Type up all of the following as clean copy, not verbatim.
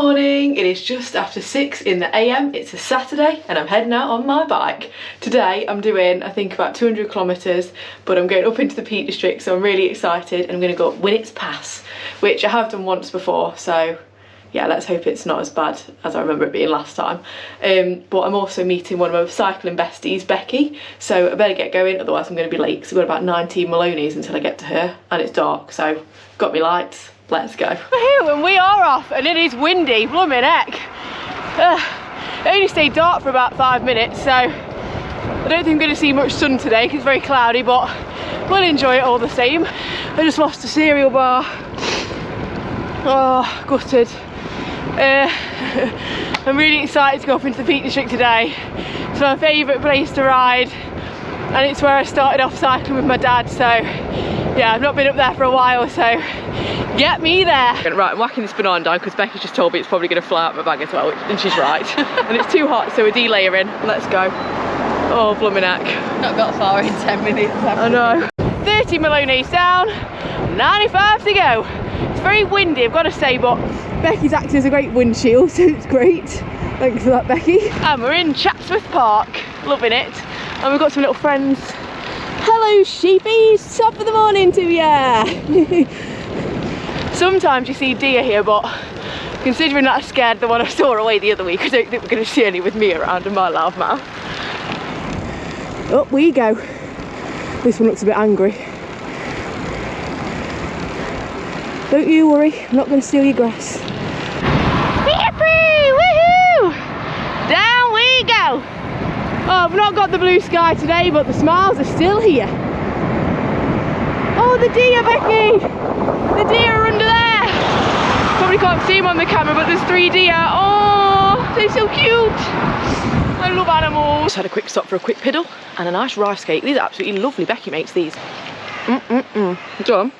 morning, it is just after 6 in the AM. It's a Saturday and I'm heading out on my bike. Today I'm doing, I think, about 200 kilometres, but I'm going up into the Peak District, so I'm really excited, and I'm going to go up Winnett's Pass, which I have done once before, so yeah, let's hope it's not as bad as I remember it being last time. But I'm also meeting one of my cycling besties, Becky, so I better get going, otherwise I'm going to be late, because I've got about 19 Maloney's until I get to her, and it's dark, so got me lights. Let's go. We're here and we are off, and it is windy, blooming heck. It only stayed dark for about 5 minutes, so I don't think I'm going to see much sun today because it's very cloudy, but we'll enjoy it all the same. I just lost a cereal bar. Oh, gutted. I'm really excited to go up into the Peak District today. It's my favourite place to ride, and it's where I started off cycling with my dad, so yeah, I've not been up there for a while, so get me there. Right, I'm whacking this banana down because Becky's just told me it's probably going to fly out my bag as well, and she's right. And it's too hot, so we're delayering. Let's go. Oh, blooming heck. Not got far in 10 minutes. I know. 30 Maloney's down, 95 to go. It's very windy, I've got to say, but Becky's acting as a great windshield, so it's great. Thanks for that, Becky. And we're in Chatsworth Park, loving it. And we've got some little friends. Hello sheepies, top of the morning to ya. Sometimes you see deer here, but considering that I scared the one I saw away the other week, I don't think we're going to see any with me around in my loud mouth. Up we go. This one looks a bit angry. Don't you worry, I'm not going to steal your grass. Yippee! Woohoo! Down we go! Oh, I've not got the blue sky today, but the smiles are still here. Oh, the deer, Becky! The deer are under there! Probably can't see them on the camera, but there's 3 deer. Oh, they're so cute! I love animals. Just had a quick stop for a quick piddle and a nice rice cake. These are absolutely lovely. Becky makes these. Done.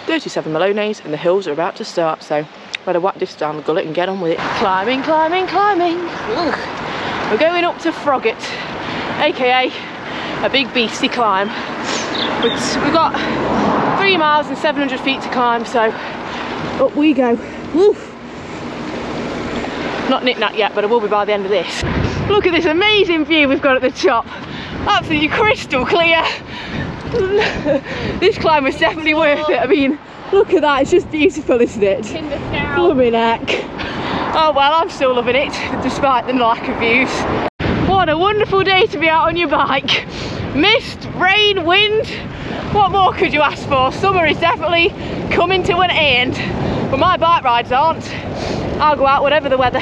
37 Maloney's and the hills are about to start, so better whack this down the gullet and get on with it. Climbing, climbing, climbing. Ugh. We're going up to Froggatt, aka a big beastie climb. We've got 3 miles and 700 feet to climb, so up we go. Woo. Not knick-knack yet, but I will be by the end of this. Look at this amazing view we've got at the top. Absolutely crystal clear. This climb was definitely worth it. I mean, look at that, it's just beautiful, isn't it? Blooming heck. Oh well, I'm still loving it, despite the lack of views. What a wonderful day to be out on your bike. Mist, rain, wind, what more could you ask for? Summer is definitely coming to an end, but my bike rides aren't. I'll go out whatever the weather.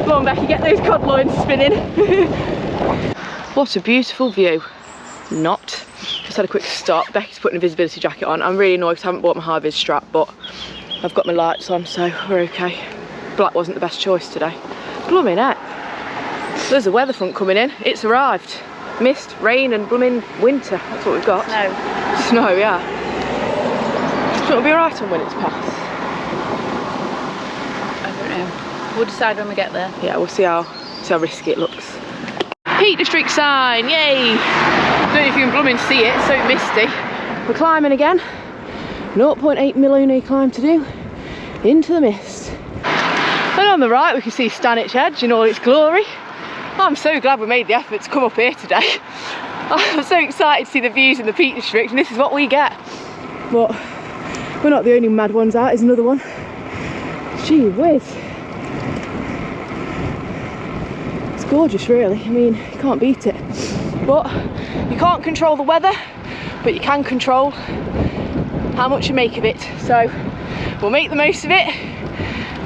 Go on, Becky, get those cod loins spinning. What a beautiful view. Not. Just had a quick stop. Becky's putting a visibility jacket on. I'm really annoyed because I haven't bought my high vis strap, but I've got my lights on, so we're okay. Black wasn't the best choice today. Blooming heck. There's a weather front coming in. It's arrived. Mist, rain and blooming winter. That's what we've got. Snow. Snow, yeah. Do you want to be alright on Winnett's Pass? I don't know. We'll decide when we get there. Yeah, we'll see how risky it looks. Peak District sign, yay! Don't know if you can blooming see it, it's so misty. We're climbing again. 0.8 Maloney climb to do into the mist. And on the right we can see Stanwich Edge in all its glory. I'm so glad we made the effort to come up here today. I'm so excited to see the views in the Peak District, and this is what we get. But we're not the only mad ones out, there's another one. Gee whiz. It's gorgeous really, I mean, you can't beat it. But you can't control the weather, but you can control how much you make of it. So we'll make the most of it.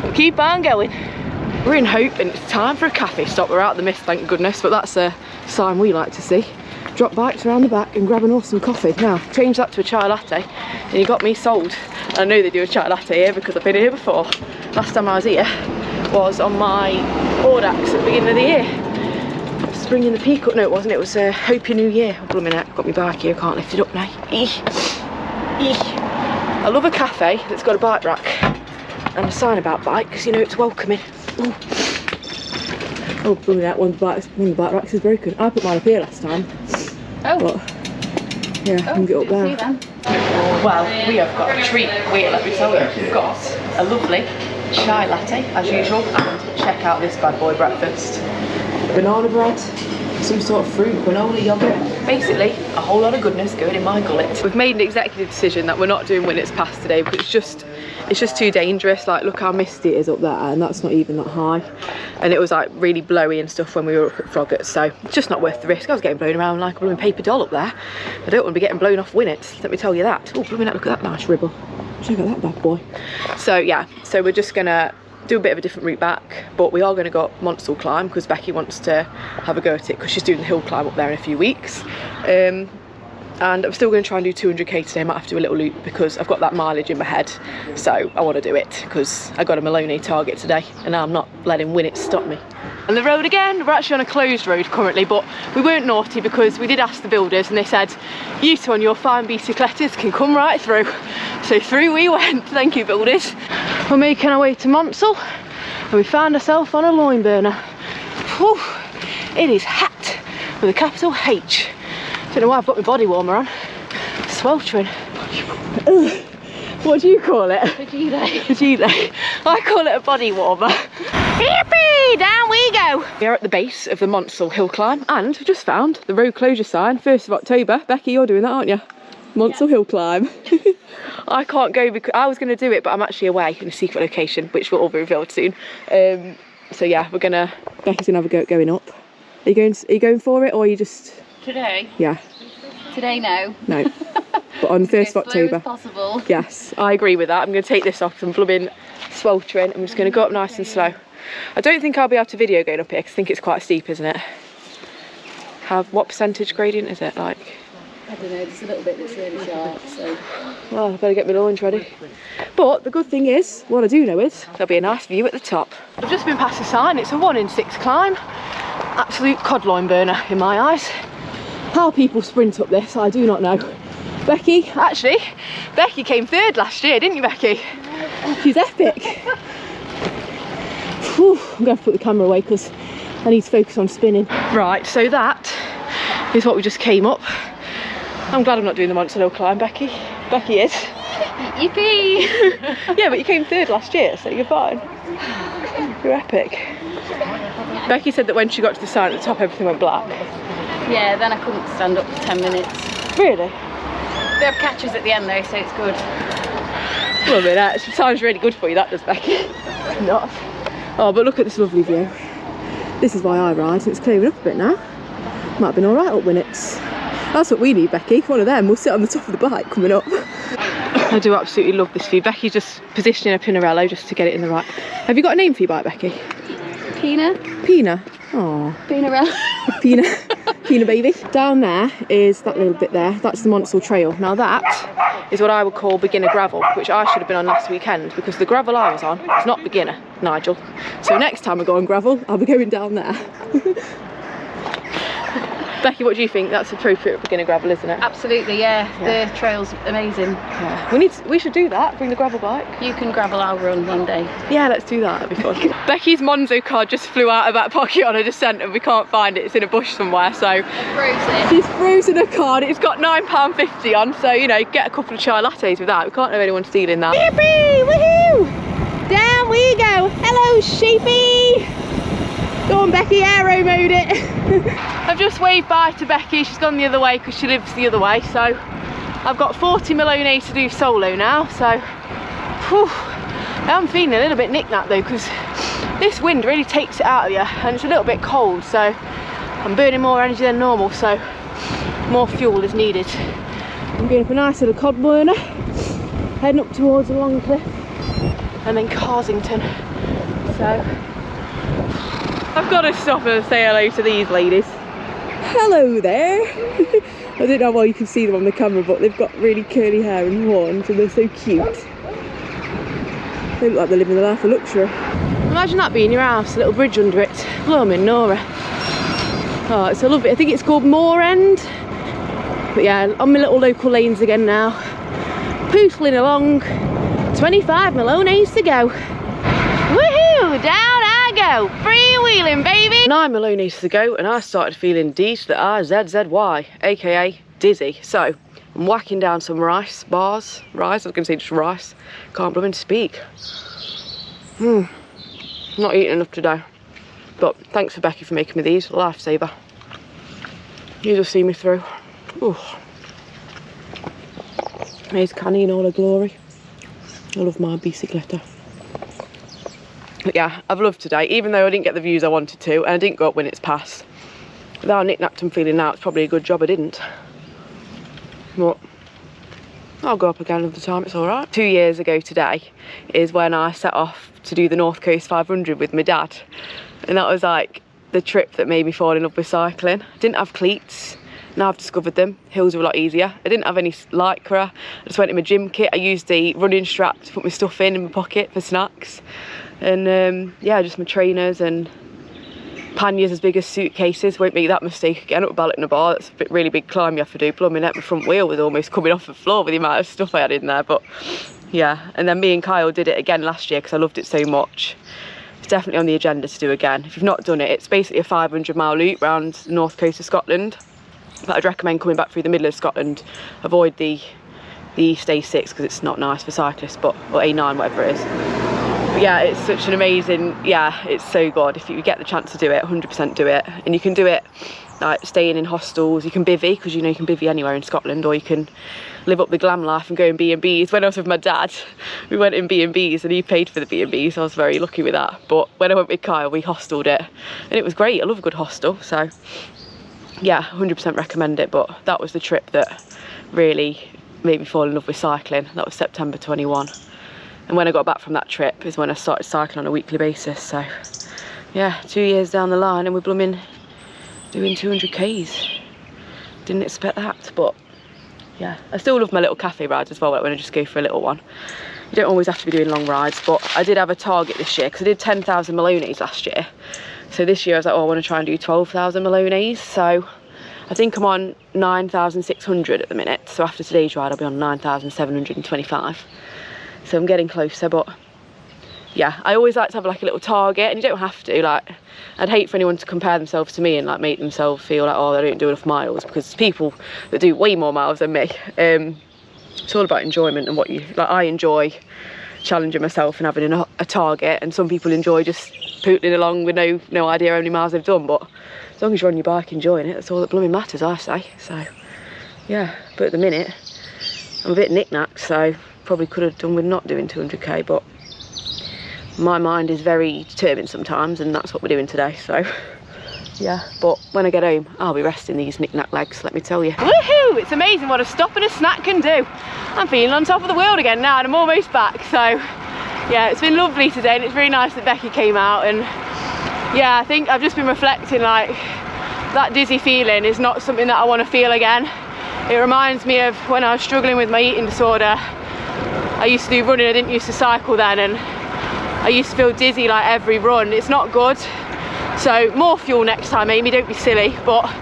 We'll keep on going. We're in Hope and it's time for a cafe stop. We're out of the mist, thank goodness, but that's a sign we like to see. Drop bikes around the back and grab an awesome coffee. Now, change that to a chai latte and you got me sold. I know they do a chai latte here because I've been here before. Last time I was here was on my Audax at the beginning of the year. Spring in the Peak, no it wasn't, it was Hope Your New Year. Oh, blooming heck, got my bike here, I can't lift it up now. I love a cafe that's got a bike rack and a sign about bike because you know it's welcoming. Oh, blooming heck, one of the bike racks is broken. I put mine up here last time. Oh. But, yeah, I can get up there. Well, we have got a treat. Wait, let me tell you. We've got a lovely chai latte as usual, and check out this bad boy breakfast. Banana bread, some sort of fruit, granola, yogurt, basically a whole lot of goodness going in my gullet. We've made an executive decision that we're not doing Winnet's Pass today because it's just too dangerous. Like, look how misty it is up there, and that's not even that high, and it was like really blowy and stuff when we were up at Froggatt, so it's just not worth the risk. I was getting blown around like a blooming paper doll up there. I don't want to be getting blown off Winnet's, let me tell you that. Oh, blooming heck, look at that nice ribble. Check out that bad boy. So yeah, so we're just gonna do a bit of a different route back, but we are going to go up Monsal climb because Becky wants to have a go at it because she's doing the hill climb up there in a few weeks. And I'm still going to try and do 200k today. I might have to do a little loop because I've got that mileage in my head, so I want to do it because I got a Maloney target today and I'm not letting Winnet stop me. And the road again, we're actually on a closed road currently, but we weren't naughty because we did ask the builders and they said, you two on your fine bicyclettes can come right through. So through we went, thank you builders. We're making our way to Monsal and we found ourselves on a loin burner. Whew, it is hot with a capital H. Don't know why I've got my body warmer on. Sweltering. What do you call it? A gilet. A gilet. I call it a body warmer. Yippee! Down we go! We are at the base of the Monsal hill climb and we've just found the road closure sign, 1st of October. Becky, you're doing that, aren't you? Monsal hill climb. I can't go because I was going to do it, but I'm actually away in a secret location, which will all be revealed soon. So yeah, Becky's gonna have a go at going up. Are you going for it, or are you just... Today? Yeah. Today, no. No. But on the 1st of October. As possible. Yes, I agree with that. I'm going to take this off because I'm blooming sweltering. I'm just going to go up nice and slow. I don't think I'll be able to video going up here because I think it's quite steep, isn't it? What percentage gradient is it like? I don't know, there's a little bit that's really sharp, so... Well, I better get my launch ready. But the good thing is, what I do know is, there'll be a nice view at the top. I've just been past the sign, it's a 1 in 6 climb. Absolute cod loin burner in my eyes. How people sprint up this, I do not know. Becky came 3rd last year, didn't you, Becky? She's epic. Whew, I'm going to have to put the camera away because I need to focus on spinning. Right, so that is what we just came up. I'm glad I'm not doing the Monsal hill climb, Becky. Becky is. Yippee! Yeah, but you came 3rd last year, so you're fine. You're epic. Becky said that when she got to the sign at the top, everything went black. Yeah, then I couldn't stand up for 10 minutes. Really? They have catches at the end though, so it's good. Well, I mean, that sounds really good for you, that does, Becky. Not. Oh, but look at this lovely view. This is why I ride, and it's clearing up a bit now. Might have been alright up Winnet's. That's what we need, Becky. One of them. We'll sit on the top of the bike coming up. I do absolutely love this view. Becky's just positioning a Pinarello just to get it in the right. Have you got a name for your bike, Becky? Pina? Pina. Oh. Pinarello. Pina baby. Down there is that little bit there. That's the Monsal Trail. Now that is what I would call beginner gravel, which I should have been on last weekend because the gravel I was on is not beginner, Nigel. So next time I go on gravel, I'll be going down there. Becky, what do you think? That's appropriate beginner gravel, isn't it? Absolutely, yeah. The trail's amazing. Yeah. We should do that, bring the gravel bike. You can gravel, I'll run one day. Yeah, let's do that, that'd be fun. Becky's Monzo card just flew out of that pocket on a descent and we can't find it, it's in a bush somewhere, so... Frozen. She's frozen her card, it's got £9.50 on, so, you know, get a couple of chai lattes with that. We can't have anyone stealing that. Yippee! Woohoo! Down we go! Hello, sheepy! Go on, Becky, aero mode it. I've just waved bye to Becky. She's gone the other way because she lives the other way. So I've got 40 Maloney to do solo now. So whew, I'm feeling a little bit knick-knack though because this wind really takes it out of you and it's a little bit cold. So I'm burning more energy than normal. So more fuel is needed. I'm going up a nice little cod burner, heading up towards the Long Cliff and then Carsington. So I've got to stop and say hello to these ladies. Hello there. I don't know why you can see them on the camera, but they've got really curly hair and horns and they're so cute. They look like they're living the life of luxury. Imagine that being your house, a little bridge under it. Blooming Nora. Oh, it's a lovely, I think it's called Moor End. But yeah, on my little local lanes again now. Pootling along. 25 Maloney's to go. Woohoo! Down I go! Freewheeling, baby! 9 Maloney's to go, and I started feeling D to the I-Z-Z-Y, aka dizzy. So, I'm whacking down some rice bars. Rice, I was going to say just rice. Can't blooming speak. Not eating enough today. But thanks for Becky for making me these. Lifesaver. You just see me through. Ooh. Here's Canny in all her glory. I love my bicicletta. But yeah, I've loved today, even though I didn't get the views I wanted to, and I didn't go up when it's past. With how knick-knacked I'm feeling now, it's probably a good job I didn't. But I'll go up again another time, it's alright. 2 years ago today is when I set off to do the North Coast 500 with my dad. And that was like the trip that made me fall in love with cycling. I didn't have cleats. Now I've discovered them. Hills are a lot easier. I didn't have any lycra. I just went in my gym kit. I used the running strap to put my stuff in my pocket for snacks. And yeah, just my trainers and panniers as big as suitcases. Won't make that mistake again up Ballet and a bar. That's a really big climb you have to do. Blooming heck, my front wheel was almost coming off the floor with the amount of stuff I had in there. But yeah, and then me and Kyle did it again last year because I loved it so much. It's definitely on the agenda to do again. If you've not done it, it's basically a 500-mile loop around the north coast of Scotland. But I'd recommend coming back through the middle of Scotland. Avoid the East A6 because it's not nice for cyclists, or A9, whatever it is. But yeah, it's such an amazing, yeah, it's so good. If you get the chance to do it, 100% do it. And you can do it like staying in hostels. You can bivvy, because you know you can bivvy anywhere in Scotland, or you can live up the glam life and go in B&Bs. When I was with my dad, we went in B&Bs and he paid for the B&Bs, so I was very lucky with that. But when I went with Kyle, we hosteled it and it was great. I love a good hostel, so yeah, 100% recommend it. But that was the trip that really made me fall in love with cycling. That was September 21. And when I got back from that trip is when I started cycling on a weekly basis. So yeah, 2 years down the line and we're blooming doing 200 Ks. Didn't expect that, but yeah. I still love my little cafe rides as well, like when I just go for a little one. You don't always have to be doing long rides, but I did have a target this year because I did 10,000 Maloney's last year. So this year I was like, oh, I want to try and do 12,000 Maloney's. So I think I'm on 9,600 at the minute. So after today's ride, I'll be on 9,725. So I'm getting closer, but yeah, I always like to have like a little target, and you don't have to. Like, I'd hate for anyone to compare themselves to me and like make themselves feel like, oh, they don't do enough miles, because there's people that do way more miles than me. It's all about enjoyment and what you like. I enjoy challenging myself and having a target, and some people enjoy just pootling along with no idea how many miles they've done. But as long as you're on your bike enjoying it, that's all that blooming matters, I say. So yeah, but at the minute I'm a bit knick-knacked, so probably could have done with not doing 200k, but my mind is very determined sometimes, and that's what we're doing today. So yeah, but when I get home I'll be resting these knick-knack legs, let me tell you. Woohoo! It's amazing what a stop and a snack can do. I'm feeling on top of the world again now, and I'm almost back. So yeah, it's been lovely today, and it's really nice that Becky came out. And yeah, I think I've just been reflecting, like, that dizzy feeling is not something that I want to feel again. It reminds me of when I was struggling with my eating disorder. I used to do running, I didn't used to cycle then, and I used to feel dizzy like every run. It's not good. So more fuel next time, Amy, don't be silly. But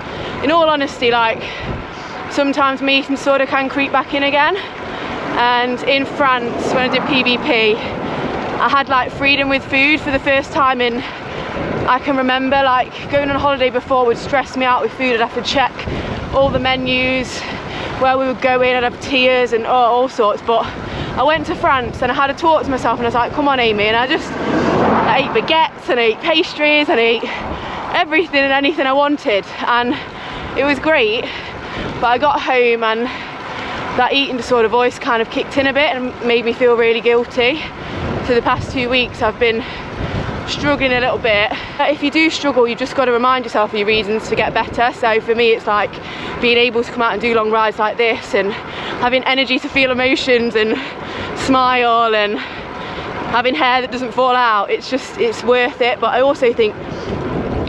in all honesty, like, sometimes my eating disorder can creep back in again. And in France, when I did PVP, I had like freedom with food for the first time in, I can remember, like, going on holiday before would stress me out with food. I'd have to check all the menus, where we would go in, I'd have tears and all sorts. But I went to France and I had to talk to myself, and I was like, come on, Amy. And I ate baguettes and I ate pastries and I ate everything and anything I wanted, and it was great. But I got home and that eating disorder voice kind of kicked in a bit and made me feel really guilty. So the past 2 weeks I've been struggling a little bit. If you do struggle, you've just got to remind yourself of your reasons to get better. So for me, it's like being able to come out and do long rides like this, and having energy to feel emotions and smile, and having hair that doesn't fall out. It's just, it's worth it. But I also think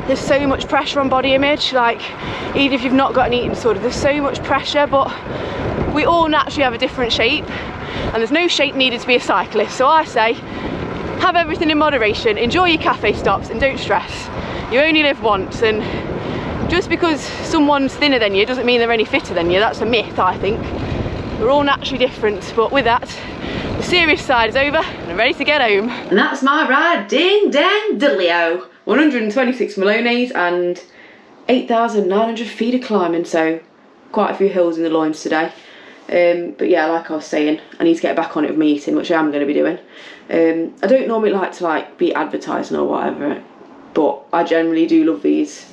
there's so much pressure on body image. Like, even if you've not got an eating disorder, there's so much pressure. But we all naturally have a different shape, and there's no shape needed to be a cyclist. So I say, have everything in moderation, enjoy your cafe stops, and don't stress. You only live once, and just because someone's thinner than you doesn't mean they're any fitter than you. That's a myth, I think. We're all naturally different. But with that, the serious side is over and I'm ready to get home. And that's my ride. Ding dang diddly-o. 126 Maloney's and 8,900 feet of climbing, so quite a few hills in the loins today. But yeah, like I was saying, I need to get back on it with my eating, which I am going to be doing. I don't normally like to be advertising or whatever, but I generally do love these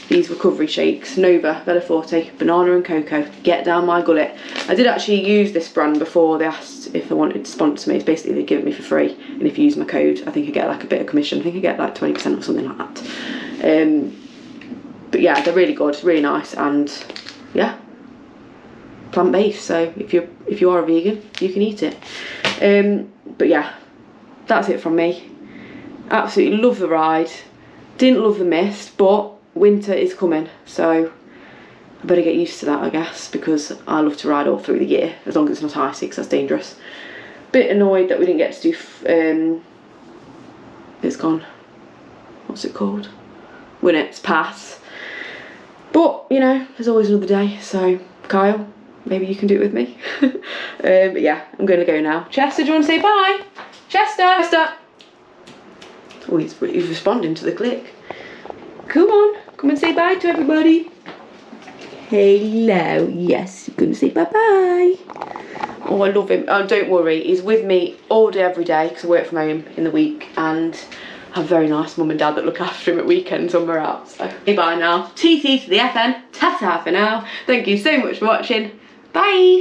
recovery shakes. Nova, Bella Forte, banana and cocoa. Get down my gullet. I did actually use this brand before they asked if I wanted to sponsor me. It's basically they give it me for free, and if you use my code, I think I get like a bit of commission. I think I get like 20% or something like that. But yeah, they're really good, really nice, and yeah, plant-based. So if you are a vegan, you can eat it. But yeah, that's it from me. Absolutely love the ride. Didn't love the mist, but winter is coming, so I better get used to that, I guess, because I love to ride all through the year, as long as it's not icy, because that's dangerous. Bit annoyed that we didn't get to do it's gone, what's it called, Winnett's Pass, but you know, there's always another day. So Kyle, maybe you can do it with me. But yeah, I'm gonna go now. Chester, do you want to say bye? Chester. Oh, he's responding to the click. Come on, come and say bye to everybody. Hello, yes, you're going to say bye-bye. Oh, I love him. Oh, don't worry, he's with me all day, every day, because I work from home in the week, and I have very nice mum and dad that look after him at weekends when we're out. So, bye now. TT to the FN, ta-ta for now. Thank you so much for watching. Bye.